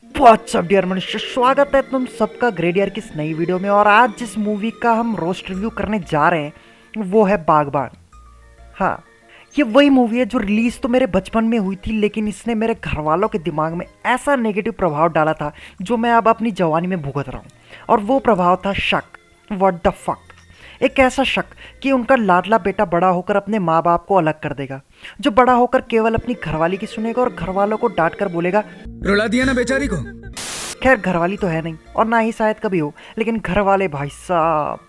What's up dear मनुष्य, स्वागत है तुम सबका ग्रेडियर की इस नई वीडियो में। और आज जिस मूवी का हम रोस्ट रिव्यू करने जा रहे हैं वो है बागबान। हाँ, ये वही मूवी है जो रिलीज तो मेरे बचपन में हुई थी, लेकिन इसने मेरे घर वालों के दिमाग में ऐसा नेगेटिव प्रभाव डाला था जो मैं अब अपनी जवानी में भुगत रहा हूँ। और वो प्रभाव था शक। What the fuck. एक ऐसा शक कि उनका लाडला बेटा बड़ा होकर अपने माँ बाप को अलग कर देगा, जो बड़ा होकर केवल अपनी घरवाली की सुनेगा और घरवालों को डांट कर बोलेगा रुला दिया ना बेचारी को। खैर, घरवाली तो है नहीं और ना ही शायद कभी हो, लेकिन घर वाले भाई साहब,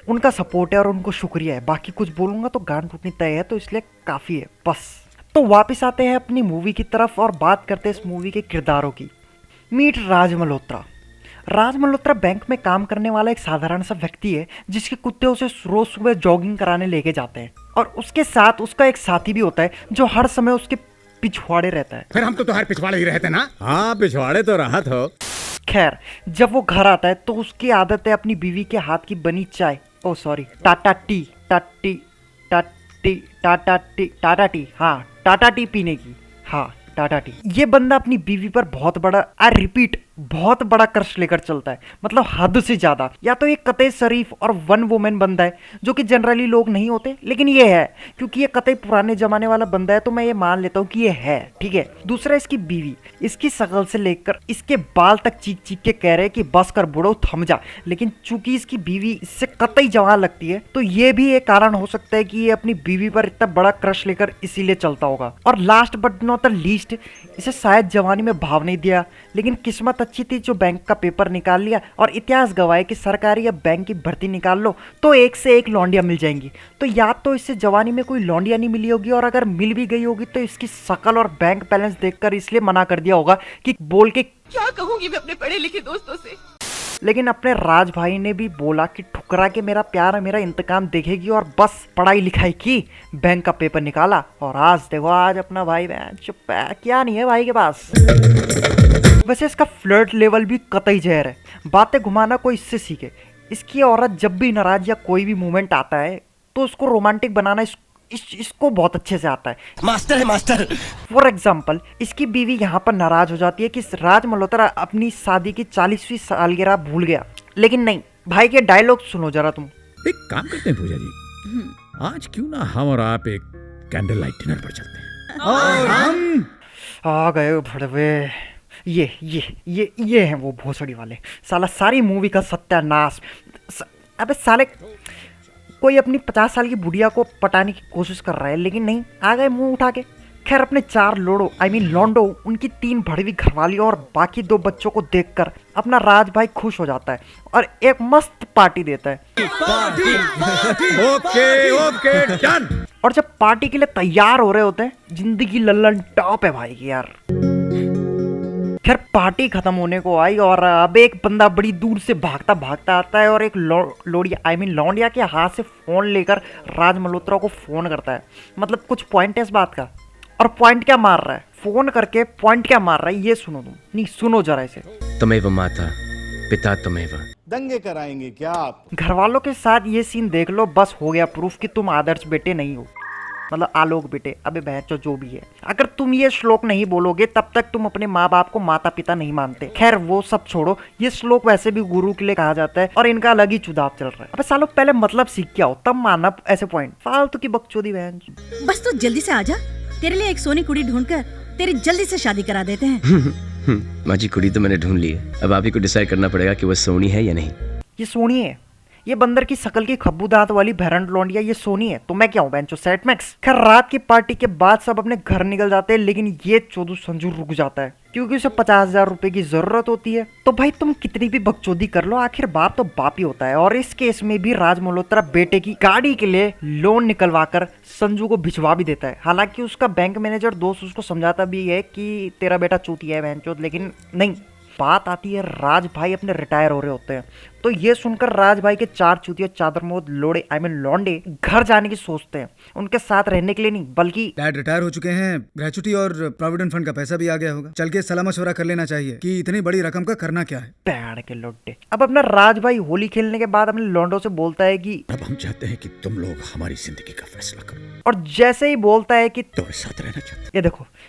उनका सपोर्ट है और उनको शुक्रिया है। बाकी कुछ बोलूंगा तो गांड टूटनी तय है, तो इसलिए काफ़ी है बस। तो वापस आते हैं अपनी मूवी की तरफ और बात करते हैं इस मूवी के किरदारों की। मीट राज मल्होत्रा। राज मल्होत्रा बैंक में काम करने वाला एक साधारण सा व्यक्ति है जिसके कुत्ते उसे रोज सुबह जॉगिंग कराने लेके जाते हैं, और उसके साथ उसका एक साथी भी होता है जो हर समय उसके पिछवाड़े रहता है। फिर हम तो तुम्हारे पिछवाड़े ही रहते ना। हाँ, पिछवाड़े तो रहा था। खैर, जब वो घर आता है तो उसकी आदत है अपनी बीवी के हाथ की बनी चाय, oh sorry, Tata tea, Tata tea, हाँ टाटा टी पीने की। हाँ, टाटा टी। ये बंदा अपनी बीवी पर बहुत बड़ा, आई रिपीट, बहुत बड़ा क्रश लेकर चलता है, मतलब हद से ज्यादा। या तो ये कतई शरीफ और वन वुमेन बंदा है, जो कि जनरली लोग नहीं होते, लेकिन ये है। क्योंकि ये कतई पुराने जमाने वाला बंदा है तो मैं ये मान लेता हूँ कि ये है, ठीक है। दूसरा, इसकी बीवी, इसकी शक्ल से लेकर इसके बाल तक चीख चीख के कह रहे कि बस कर बुढ़ो, थम जा। लेकिन चूंकि इसकी बीवी इससे कतई जवान लगती है, तो ये भी एक कारण हो सकता है कि ये अपनी बीवी पर इतना बड़ा क्रश लेकर इसीलिए चलता होगा। और last but not the least, इसे शायद जवानी में भाव नहीं दिया, लेकिन किस्मत अच्छी थी जो बैंक का पेपर निकाल लिया। और इतिहास गवाह है कि सरकारी या बैंक की भर्ती निकाल लो तो एक से एक लौंडिया मिल जाएंगी। तो या तो इससे जवानी में कोई लौंडिया नहीं मिली होगी, और अगर मिल भी गई होगी तो इसकी शकल और बैंक बैलेंस देखकर इसलिए मना कर दिया होगा कि बोल के क्या कहूंगी मैं अपने पढ़े लिखे दोस्तों से। लेकिन अपने राज भाई ने भी बोला कि ठुकरा के मेरा प्यार मेरा इंतकाम देखेगी, और बस पढ़ाई लिखाई की, बैंक का पेपर निकाला, और आज देखो, आज अपना भाई बहन चुप है, क्या नहीं है भाई के पास। वैसे इसका फ्लर्ट लेवल भी कतई जहर है, बातें घुमाना कोई इससे सीखे। इसकी औरत जब भी नाराज या कोई भी मूवमेंट आता है तो उसको रोमांटिक बनाना इसको बहुत अच्छे से आता है। मास्टर है मास्टर। फॉर एग्जाम्पल, इसकी बीवी यहाँ पर नाराज हो जाती है कि राज मल्होत्रा अपनी शादी की 40वीं सालगिरह भूल गया। लेकिन नहीं भाई, के डायलॉग सुनो जरा तुम। एक काम करते हैं पूजा जी, आज क्यों ना हम और आप एक कैंडल लाइट डिनर पर चलते हैं। और हम आ गए भड़वे। ये हैं वो भोसड़ी वाले। साला सारी मूवी का सत्यानाश। अबे साले, कोई अपनी 50 साल की बुढ़िया को पटाने की कोशिश कर रहा है, लेकिन नहीं, आ गए मुंह उठा के। खैर, अपने 4 लोड़ो, आई मीन लॉन्डो, उनकी 3 भड़वी घरवाली और बाकी 2 बच्चों को देखकर अपना राज भाई खुश हो जाता है और एक मस्त पार्टी देता है। Okay done. और जब पार्टी के लिए तैयार हो रहे होते हैं, जिंदगी लल्लन टॉप है भाई की यार। खैर, पार्टी खत्म होने को आई और अब एक बंदा बड़ी दूर से भागता भागता आता है और एक लोडिया, आई मीन लौंडिया के हाथ से फोन लेकर राज मल्होत्रा को फोन करता है। मतलब कुछ पॉइंट है इस बात का। और पॉइंट क्या मार रहा है, फोन करके पॉइंट क्या मार रहा है, ये सुनो तुम। नहीं, सुनो जरा इसे। तुमेव माता पिता तुमेव। दंगे कराएंगे क्या आप? घर वालों के साथ ये सीन देख लो, बस हो गया प्रूफ कि तुम आदर्श बेटे नहीं हो, मतलब आलोक बेटे। अबे बहन जो भी है, अगर तुम ये श्लोक नहीं बोलोगे तब तक तुम अपने माँ बाप को माता पिता नहीं मानते। खैर, वो सब छोड़ो, ये श्लोक वैसे भी गुरु के लिए कहा जाता है और इनका अलग ही चुनाव चल रहा है। अबे सालों, पहले मतलब सीख के आओ, तब मानना ऐसे पॉइंट। फालतू की बकचोदी बहन। बस तू जल्दी से आजा, तेरे लिए एक सोनी कुड़ी ढूंढकर तेरी जल्दी से शादी करा देते हैं। माँ जी, कुड़ी तो मैंने ढूंढ ली है, अब आप ही को डिसाइड करना पड़ेगा कि वो सोनी है या नहीं। ये सोनी है, ये बंदर की शकल की खब्बू दांत वाली भैरन लौंडिया ये सोनी है, तो मैं क्या हूँ बेंचो, सेट मैक्स। खैर, रात की पार्टी के बाद सब अपने घर निकल जाते हैं, लेकिन ये चोदू संजू रुक जाता है क्योंकि उसे 50,000 रुपए की जरूरत होती है। तो भाई, तुम कितनी भी बकचोदी कर लो, आखिर बाप तो बाप ही होता है। और इस केस में भी राज मल्होत्रा बेटे की गाड़ी के लिए लोन निकलवाकर संजू को भिजवा भी देता है। हालांकि उसका बैंक मैनेजर दोस्त उसको समझाता भी है कि तेरा बेटा चूतिया है बहनचोद, लेकिन नहीं। बात आती है, राज भाई अपने रिटायर हो रहे होते हैं, तो ये सुनकर राज भाई के 4 चूतिया चादरमोद लोड़े, आई मीन लौंडे, घर जाने की सोचते हैं। उनके साथ रहने के लिए नहीं, बल्कि डैड रिटायर हो चुके हैं, ग्रेचुटी और प्रोविडेंट फंड का पैसा भी आ गया होगा, चल के सलाह मशवरा कर लेना चाहिए कि इतनी बड़ी रकम का करना क्या है। पैड़ के लोटे। अब अपना राज भाई होली खेलने के बाद अपने लौंडों से बोलता है कि अब हम चाहते हैं कि तुम लोग हमारी जिंदगी का फैसला करो। और जैसे ही बोलता है कि तुम्हारे साथ रहना चाहते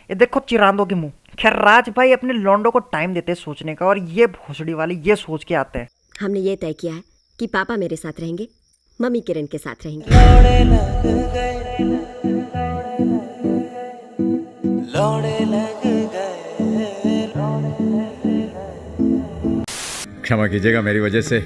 ये देखो चिरांदों के मुंह, खैर राज भाई अपने लौंडो को टाइम देते हैं सोचने का, और ये भोसड़ी वाले ये सोच के आते हैं। हमने ये तय किया है कि पापा मेरे साथ रहेंगे, मम्मी किरण के साथ रहेंगे। क्षमा कीजिएगा, मेरी वजह से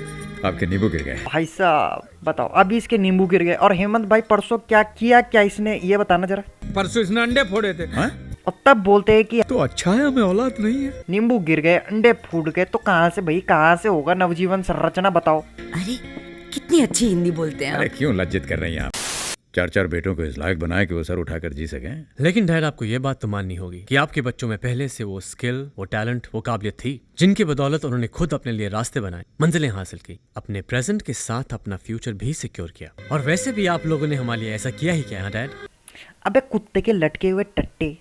आपके नींबू गिर गए। भाई साहब बताओ, अभी इसके नींबू गिर गए। और हेमंत भाई परसों क्या किया, क्या इसने ये बताना जरा। परसों इसने अंडे फोड़े थे। हाँ? और तब बोलते हैं कि तो अच्छा है हमें औलाद नहीं है। नींबू गिर गए, अंडे फूट गए, तो कहाँ से भाई, कहाँ से होगा नवजीवन संरचना, बताओ। अरे कितनी अच्छी हिंदी बोलते हैं अरे आप। क्यों लज्जित कर रही हैं आप? 4 बेटों को इस लायक बनाए कि वो सर उठाकर जी सकें। लेकिन डैड आपको ये बात तो माननी होगी कि आपके बच्चों में पहले से वो स्किल, वो टैलेंट, वो काबिलियत थी जिनकी बदौलत उन्होंने खुद अपने लिए रास्ते बनाए, मंजिलें हासिल की, अपने प्रेजेंट के साथ अपना फ्यूचर भी सिक्योर किया। और वैसे भी आप लोगों ने हमारे लिए ऐसा किया ही क्या है डैड? अबे कुत्ते के लटके हुए टट्टे,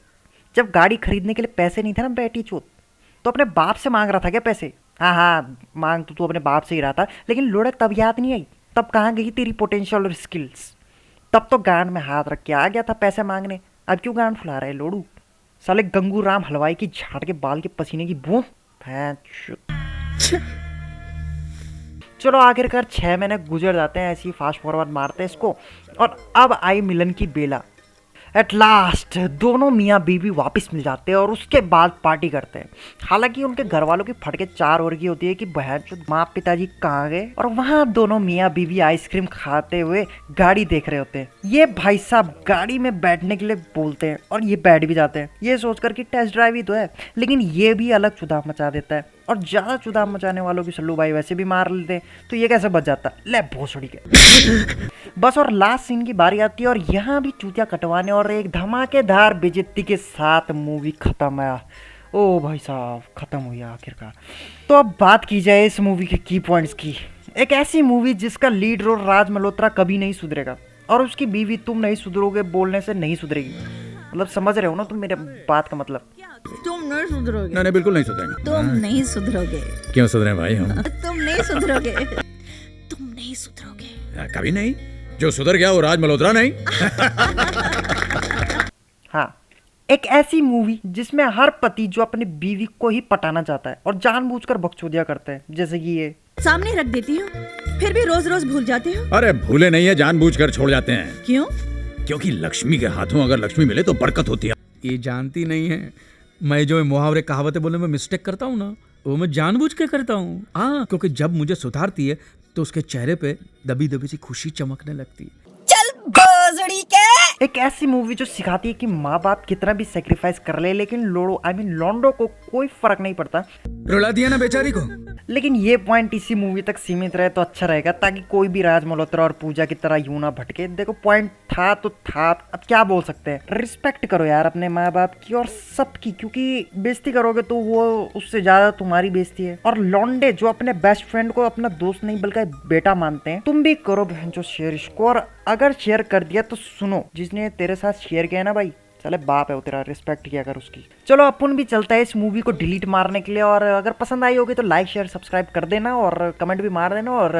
जब गाड़ी खरीदने के लिए पैसे नहीं थे ना बेटी चोत, तो अपने बाप से मांग रहा था क्या पैसे? हाँ मांग तो तू अपने बाप से ही रहा था, लेकिन लोड़े तब याद नहीं आई, तब कहाँ गई तेरी पोटेंशियल और स्किल्स? तब तो गांड में हाथ रख के आ गया था पैसे मांगने। अब क्यों गांड फुला रहे लोड़ू? साले गंगू राम हलवाई की झाड़ के बाल के पसीने की बूंद। चलो आखिरकार 6 महीने गुजर जाते हैं, ऐसे ही फास्ट फॉरवर्ड मारते हैं इसको, और अब आई मिलन की बेला। एट लास्ट दोनों मियाँ बीवी वापस मिल जाते हैं और उसके बाद पार्टी करते हैं। हालांकि उनके घर वालों की फटके 4 ओर की होती है कि बहन चोद माँ पिताजी कहाँ गए, और वहाँ दोनों मियाँ बीवी आइसक्रीम खाते हुए गाड़ी देख रहे होते हैं। ये भाई साहब गाड़ी में बैठने के लिए बोलते हैं और ये बैठ भी जाते हैं, ये सोचकर कि टेस्ट ड्राइव ही तो है। लेकिन ये भी अलग चुदाव मचा देता है, और ज़्यादा चुदाव मचाने वालों की सल्लू भाई वैसे भी मार लेते हैं, तो ये कैसे बच जाता? ले भोसड़ी के। बस और लास्ट सीन की बारी आती है, और यहाँ भी चूतिया कटवाने और एक धमाकेदार बेइज्जती के साथ मूवी खत्म है। ओ भाई साहब खत्म हुई आखिरकार। तो अब बात की जाए इस मूवी के की पॉइंट्स की। एक ऐसी मूवी जिसका लीड रोल राज मल्होत्रा कभी नहीं सुधरेगा, और उसकी बीवी तुम नहीं सुधरोगे बोलने से नहीं सुधरेगी। मतलब समझ रहे हो ना तुम मेरे बात का मतलब? तुम नहीं सुधरोगे। नहीं बिल्कुल नहीं सुधरेंगे। तुम नहीं सुधरोगे। क्यों सुधरे भाई हम? तुम नहीं सुधरोगे। तुम नहीं सुधरोगे। कभी नहीं। जो सुधर गया वो राज मल्होत्रा नहीं। हाँ, एक ऐसी मूवी जिसमें हर पति जो अपनी बीवी को ही पटाना चाहता है और जानबूझकर बकचोदिया करते हैं, जैसे कि ये सामने रख देती हूँ, फिर भी रोज रोज भूल जाते हो। अरे भूले नहीं है, जानबूझकर छोड़ जाते हैं। क्यों? क्योंकि लक्ष्मी के हाथों अगर लक्ष्मी मिले तो बरकत होती है। ये जानती नहीं है, मैं जो मुहावरे कहावतें बोलने में मिस्टेक करता हूँ ना, वो मैं जानबूझ के करता हूँ। हाँ, क्योंकि जब मुझे सुधारती है तो उसके चेहरे पे दबी दबी सी खुशी चमकने लगती है। एक ऐसी मूवी जो सिखाती है कि माँ बाप कितना भी सेक्रीफाइस कर ले, लेकिन लोड़ो लॉन्डो को कोई फर्क नहीं पड़ता। रुला दिया ना बेचारी को। लेकिन ये पॉइंट इसी मूवी तक सीमित रहे तो अच्छा रहेगा, ताकि कोई भी राज मल्होत्रा और पूजा की तरह यूं ना भटके। देखो पॉइंट था तो था, अब क्या बोल सकते हैं। रिस्पेक्ट करो यार अपने माँ बाप की और सबकी, क्योंकि बेइज्जती करोगे तो वो उससे ज्यादा तुम्हारी बेइज्जती है। और लॉन्डे जो अपने बेस्ट फ्रेंड को अपना दोस्त नहीं बल्कि बेटा मानते हैं, तुम भी करो बहन जो शेयर इसको। और अगर शेयर कर दिया तो सुनो, जिसने तेरे साथ शेयर किया ना भाई, चले बाप है वो तेरा, रिस्पेक्ट किया कर उसकी। चलो अपन भी चलता है इस मूवी को डिलीट मारने के लिए, और अगर पसंद आई होगी तो लाइक शेयर सब्सक्राइब कर देना और कमेंट भी मार देना। और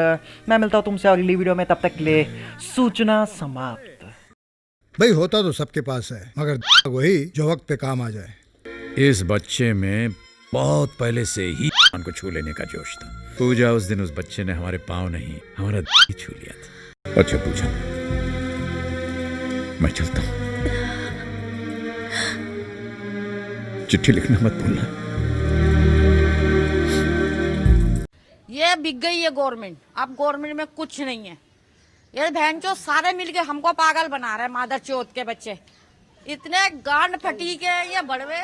मैं मिलता हूँ तुमसे अगली वीडियो में, तब तक के लिए सूचना समाप्त। भाई होता तो सबके पास है, मगर वही जो वक्त पे काम आ जाए। इस बच्चे में बहुत पहले से ही भगवान को छू लेने का जोश था। पूजा, उस दिन उस बच्चे ने हमारे पाँव नहीं हमारा छू लिया था। अच्छा पूजा, मैं चलता हूँ। चिट्ठी लिखना मत भूलना। ये बिक गई है गवर्नमेंट, अब गवर्नमेंट में कुछ नहीं है। ये बहनचोद सारे मिलके हमको पागल बना रहे हैं, मादर चौथ के बच्चे। इतने गांड फटी के ये बड़वे